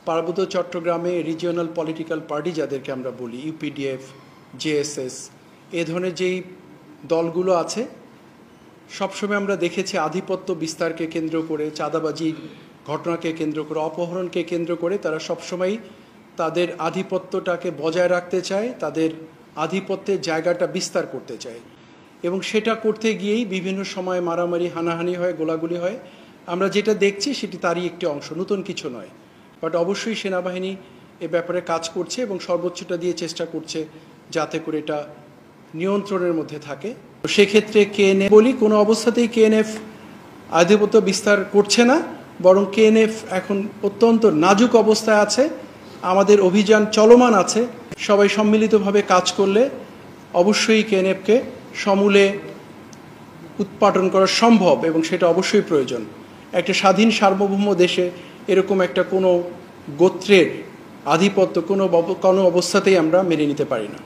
পার্বত্য চট্টগ্রামে regional political party যাদেরকে আমরা বলি, ইউপিডিএফ, জেএসএস, এ ধরনের যেই দলগুলো আছে, সবসময় আমরা দেখেছি আধিপত্য বিস্তারকে কেন্দ্র করে, চাঁদাবাজির ঘটনাকে কেন্দ্র করে, অপহরণকে কেন্দ্র করে তারা সবসময় তাদের আধিপত্যটাকে বজায় রাখতে চায়, তাদের আধিপত্যের জায়গাটা বিস্তার করতে চায়, এবং সেটা করতে গিয়েই বিভিন্ন সময় মারামারি, হানাহানি হয়, গোলাগুলি হয়। আমরা যেটা দেখছি সেটি তারই একটি অংশ, নতুন কিছু নয়। বাট অবশ্যই সেনাবাহিনী এ ব্যাপারে কাজ করছে এবং সর্বোচ্চটা দিয়ে চেষ্টা করছে যাতে করে এটা নিয়ন্ত্রণের মধ্যে থাকে। সেক্ষেত্রে কেএনএফ বলি, কোনো অবস্থাতেই কেএনএফ আধিপত্য বিস্তার করছে না, বরং কেএনএফ এখন অত্যন্ত নাজুক অবস্থায় আছে। আমাদের অভিযান চলমান আছে। সবাই সম্মিলিতভাবে কাজ করলে অবশ্যই কেএনএফকে সমূলে উৎপাটন করা সম্ভব, এবং সেটা অবশ্যই প্রয়োজন। একটা স্বাধীন সার্বভৌম দেশে এরকম একটা কোনো গোত্রের আধিপত্য কোনো অবস্থাতেই আমরা মেনে নিতে পারি না।